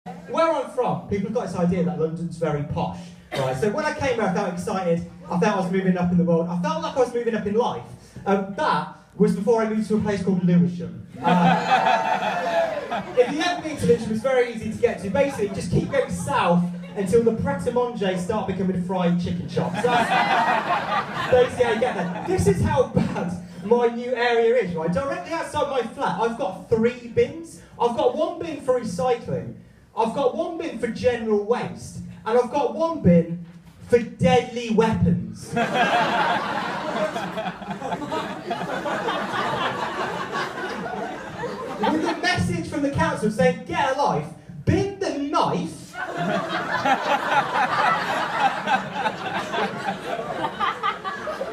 Where I'm from, people have got this idea that London's very posh, right? So when I came here, I felt excited. I felt I was moving up in the world. I felt like I was moving up in life. That was before I moved to a place called Lewisham. If you haven't been to Lewisham, it's very easy to get to. Basically, just keep going south until the Pret-a-Manger start becoming fried chicken shops. That's basically how you get there. This is how bad my new area is, right? Directly outside my flat, I've got 3 bins. I've got 1 bin for recycling, I've got 1 bin for general waste, and I've got 1 bin for deadly weapons. With a message from the council saying, get a life, bin the knife.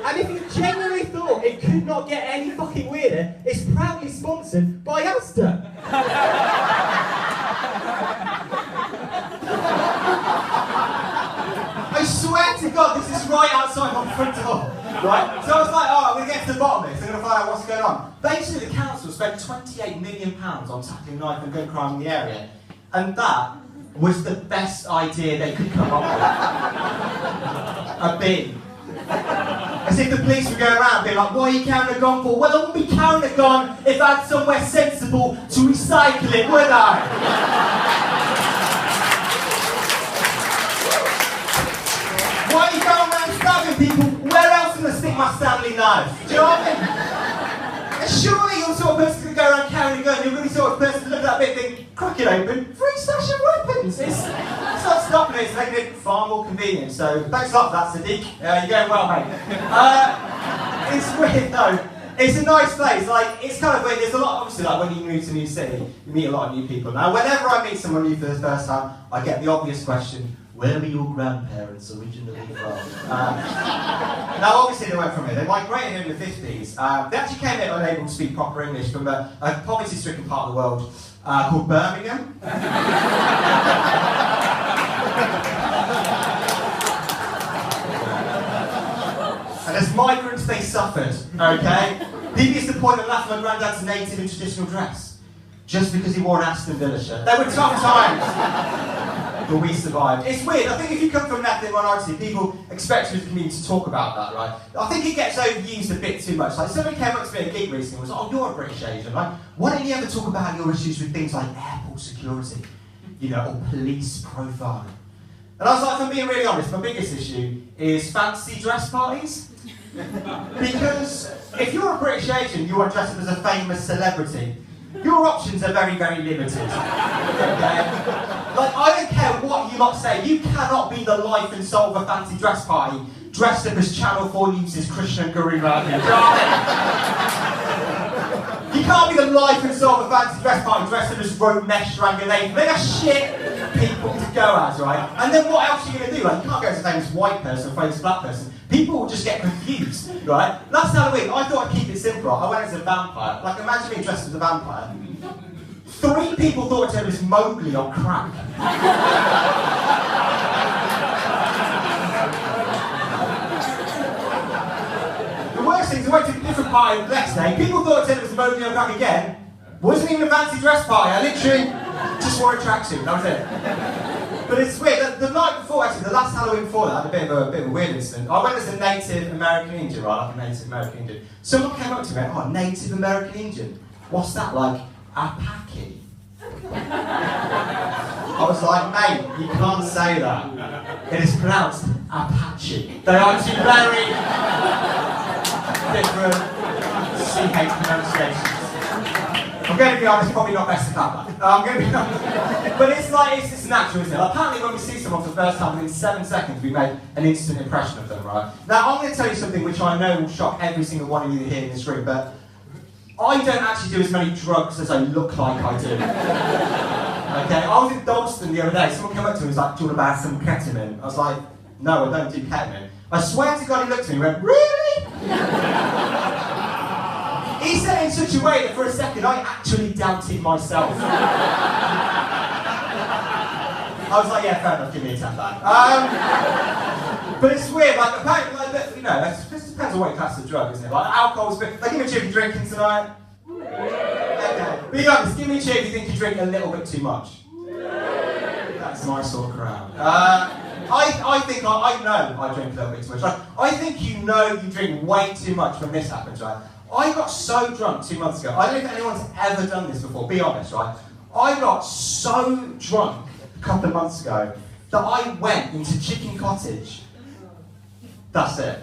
And if you genuinely thought it could not get any fucking weirder, it's proudly sponsored by Asda. I swear to God, this is right outside my front door, right? So I was like, I'm going to get to the bottom of this, I'm going to find out what's going on. Basically, the council spent £28 million on tackling knife and gun crime in the area, and that was the best idea they could come up with. A bin. As if the police would go around being like, what are you carrying a gun for? Well, I wouldn't be carrying a gun if I had somewhere sensible to recycle it, would I? Why are you going around stabbing people? Where else am I going to stick my Stanley knife? Do you know what I mean? And surely you're the sort of person to go around carrying a gun, you're really sort of person to look at that big thing, crack it open, free stash of weapons. It's not stopping it, it's making it far more convenient. So thanks a lot for that, Sadiq. You're going well, mate. It's weird though. It's a nice place. Like, it's kind of weird. There's a lot, obviously, like when you move to a new city, you meet a lot of new people. Now, whenever I meet someone new for the first time, I get the obvious question, where were your grandparents originally from? Now, obviously, they weren't from here. They migrated here in the 50s. They actually came here unable to speak proper English from a poverty-stricken part of the world called Birmingham. And as migrants, they suffered, okay? People used to point and laugh at my granddad's native and traditional dress, just because he wore an Aston Villa shirt. They were tough times, but we survived. It's weird. I think if you come from an ethnic minority, people expect you as a community to talk about that, right? I think it gets overused a bit too much. Like, somebody came up to me at a gig recently and was like, oh, you're a British Asian, right? Why don't you ever talk about your issues with things like airport security, you know, or police profiling? And I was like, if I'm being really honest, my biggest issue is fancy dress parties. Because if you're a British Asian, you are dressed up as a famous celebrity, your options are very, very limited. Okay? Like, I don't care what you lot say, you cannot be the life and soul of a fancy dress party dressed up as Channel 4 News' Krishna Guru Radhi. You can't be the life and soul of a fancy dress party dressed up as Romesh Ranganathan. They're shit people to go as, right? And then what else are you going to do? Like, you can't go as a famous white person or a famous black person. People will just get confused, right? Last Halloween, I thought I'd keep it simple. I went as a vampire. Like, imagine being dressed as a vampire. 3 people thought it was Mowgli on crack. The worst thing is I went to a different party the next day. People thought it was Mowgli on crack again. Wasn't even a fancy dress party. I literally just wore a tracksuit. That was it. But it's weird. The night before, actually, the last Halloween before that, I had a bit of a weird incident. I went as a Native American Indian, right? Like a Native American Indian. Someone came up to me and went, oh, Native American Indian? What's that, like Apache? I was like, mate, you can't say that. It is pronounced Apache. They are two very different CH pronunciations. I'm going to be honest, probably not best to cut that. I'm going to be honest. But it's like, it's just natural, isn't it? Like, apparently when we see someone for the first time, within 7 seconds we make an instant impression of them, right? Now, I'm going to tell you something which I know will shock every single one of you here in this room, but I don't actually do as many drugs as I look like I do. Okay, I was in Dalston the other day, someone came up to me and was like, do you want to buy some ketamine? I was like, no, I don't do ketamine. I swear to God he looked at me and went, really? He said it in such a way that for a second I actually doubted myself. I was like, yeah, fair enough, give me a tap back. But it's weird, like, apparently, like, you know, it just depends on what you class as a drug, isn't it? Like, alcohol's a bit, like, give me a cheer if you're drinking tonight. Okay, be honest, give me a cheer if you think you're drinking a little bit too much. That's my sort of crowd. I think I know I drink a little bit too much. Right? I think you know you drink way too much when this happens, right? I got so drunk 2 months ago. I don't think anyone's ever done this before, be honest, right? I got so drunk a couple of months ago that I went into Chicken Cottage. That's it.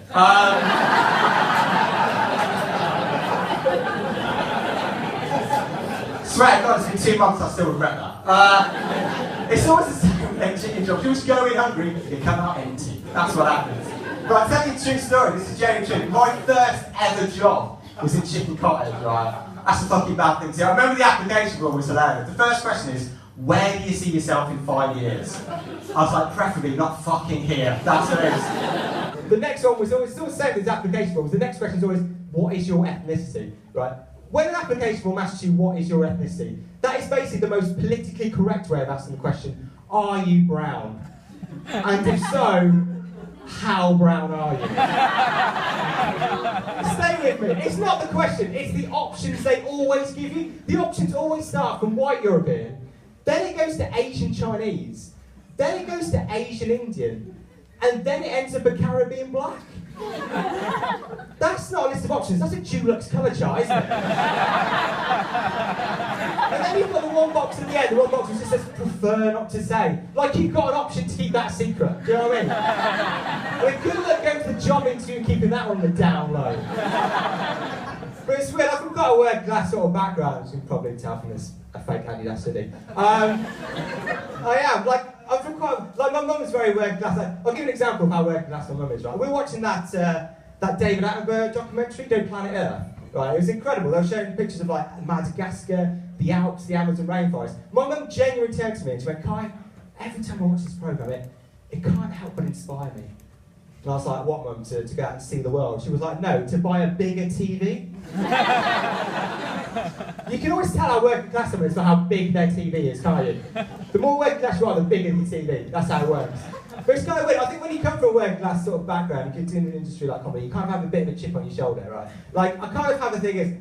Swear to God, it's been 2 months, I still regret that. It's always the same with chicken jobs. You just go in hungry, you come out empty. That's what happens. But I'll tell you a true story, this is genuinely true. My first ever job was in Chicken Cottage, right? That's a fucking bad thing to do. I remember the application form was hilarious. The first question is, where do you see yourself in 5 years? I was like, preferably not fucking here. That's what it is. The next one was always still the same as the application form. The next question is always, what is your ethnicity? Right? When an application form asks you what is your ethnicity, that is basically the most politically correct way of asking the question, are you brown? And if so, how brown are you? Stay with me. It's not the question, it's the options they always give you. The options always start from white European, then it goes to Asian Chinese, then it goes to Asian Indian, and then it ends up a Caribbean black. That's not a list of options, that's a Dulux colour chart, isn't it? And then you've got the one box at the end, the one box which just says, prefer not to say. Like you've got an option to keep that secret, do you know what I mean? I mean, good luck going to the job interview and keeping that on the down low. But it's weird, I've got a working class sort of background, as you can probably tell from this, a fake Adidas hoodie. I am, I'm from quite, my mum is very working class. I'll give you an example of how working class my mum is, right? We're watching that David Attenborough documentary, Don't Planet Earth, right? It was incredible. They were showing pictures of Madagascar, the Alps, the Amazon rainforest. My mum genuinely turned to me and she went, Kai, every time I watch this programme, it can't help but inspire me. And I was like, what, mum, to go out and see the world? She was like, no, to buy a bigger TV. You can always tell how working class someone is by how big their TV is, can't you? The more working class you are, the bigger the TV. That's how it works. But it's kind of weird. I think when you come from a working class sort of background, you get in an industry like comedy, you kind of have a bit of a chip on your shoulder, right? Like, I kind of have a thing, I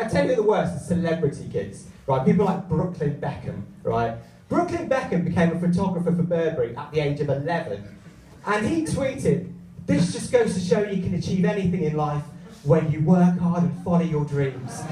tell you the worst is celebrity kids, right? People like Brooklyn Beckham, right? Brooklyn Beckham became a photographer for Burberry at the age of 11. And he tweeted, this just goes to show you can achieve anything in life when you work hard and follow your dreams.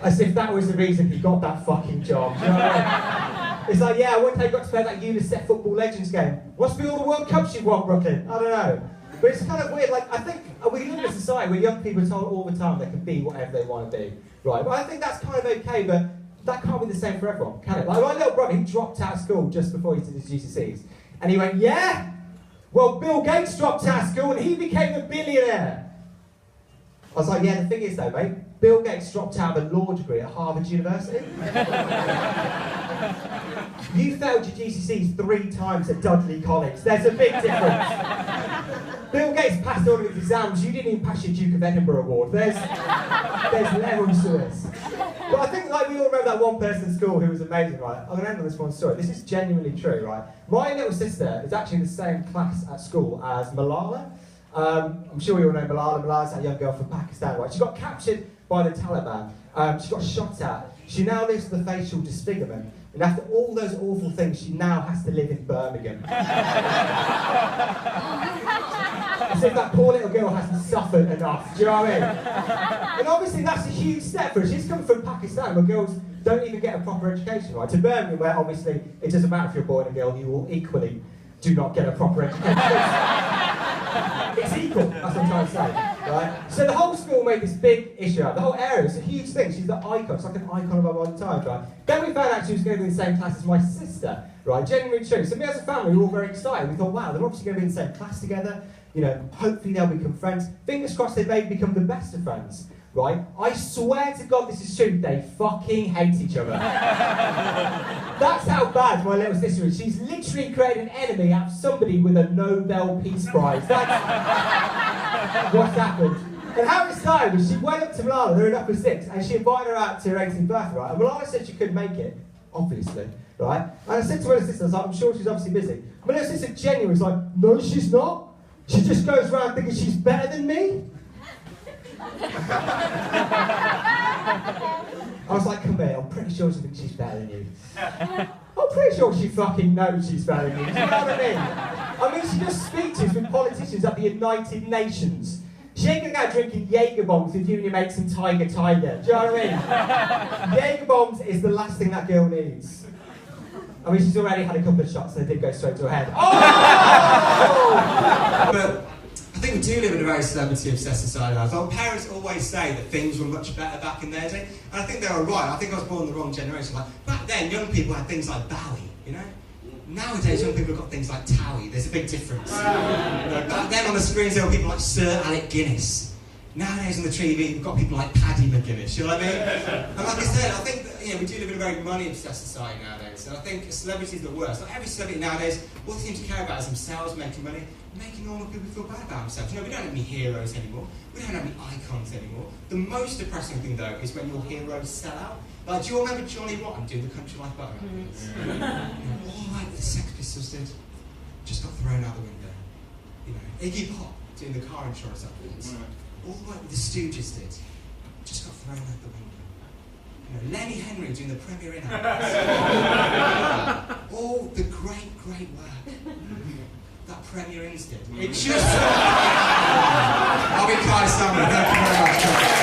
As if that was the reason he got that fucking job. Do you know what I mean? It's like, yeah, one day I got to play that UNICEF Football Legends game. Must be all the World Cups you've won, Brooklyn. I don't know. But it's kind of weird. Like, I think we live in a society where young people are told all the time they can be whatever they want to be. Right? But I think that's kind of okay, but that can't be the same for everyone, can it? Like, my little brother, he dropped out of school just before he did his GCSEs. And he went, yeah? Well, Bill Gates dropped out of school and he became a billionaire. I was like, yeah, the thing is though, mate, Bill Gates dropped out of a law degree at Harvard University. You failed your GCSEs 3 times at Dudley College. There's a big difference. Bill Gates passed all of his exams. You didn't even pass your Duke of Edinburgh award. There's levels to this. But I think like we all remember that one person at school who was amazing, right? I'm going to end on this one story. This is genuinely true, right? My little sister is actually in the same class at school as Malala. I'm sure you all know Malala. Malala's that young girl from Pakistan, right? She got captured by the Taliban. She got shot at. She now lives with a facial disfigurement. And after all those awful things, she now has to live in Birmingham. As if that poor little girl hasn't suffered enough, do you know what I mean? And obviously that's a huge step for her. She's coming from Pakistan where girls don't even get a proper education, right? To Birmingham where obviously it doesn't matter if you're a boy and a girl, you will equally do not get a proper education. It's equal, that's what I'm trying to say, right? So the whole school made this big issue out. The whole area, it's a huge thing. She's the icon, it's like an icon of our modern times, right? Then we found out she was going to be in the same class as my sister, right? Genuinely true. So me as a family, we were all very excited. We thought, wow, they're obviously going to be in the same class together. You know, hopefully they'll become friends. Fingers crossed they may become the best of friends, right? I swear to God this is true, they fucking hate each other. That's how bad my little sister is. She's literally created an enemy out of somebody with a Nobel Peace Prize. That's what's happened. And how it started was she went up to Malala, they're in upper 6, and she invited her out to her 18th birthday, right? And Malala said she couldn't make it, obviously, right? And I said to my little sister, I was like, I'm sure she's obviously busy. My little sister genuinely was like, no, she's not. She just goes around thinking she's better than me. I was like, come here, I'm pretty sure she thinks she's better than you. Oh, I'm pretty sure she fucking knows she's failing me. Do you know what I mean? I mean, she does speeches with politicians at the United Nations. She ain't gonna go out drinking Jaeger bombs with you and your mates and Tiger. Do you know what I mean? Jaeger bombs is the last thing that girl needs. I mean, she's already had a couple of shots and they did go straight to her head. Oh! But I think we do live in a very celebrity-obsessed society now. So our parents always say that things were much better back in their day, and I think they were right. I think I was born in the wrong generation. Like, back then, young people had things like Bowie, you know? Nowadays, young people have got things like Towie. There's a big difference. Back then, on the screens, there were people like Sir Alec Guinness. Nowadays, on the TV, you've got people like Paddy McGuinness, you know what I mean? And like I said, I think that, we do live in a very money-obsessed society nowadays, and I think celebrities are the worst. Like every celebrity nowadays, all they seem to care about is themselves, making money, making normal people feel bad about themselves. We don't have any heroes anymore. We don't have any icons anymore. The most depressing thing, though, is when your heroes sell out. Like, do you all remember Johnny Rotten doing the Country Life Butter adverts? All like the Sex Pistols did, just got thrown out the window. Iggy Pop doing the car insurance adverts. All like the Stooges did, just got thrown out the window. Lenny Henry doing the Premier Inn adverts. All the great work that Premier Inns did. It just... I'll be Kai Samra, thank you very much.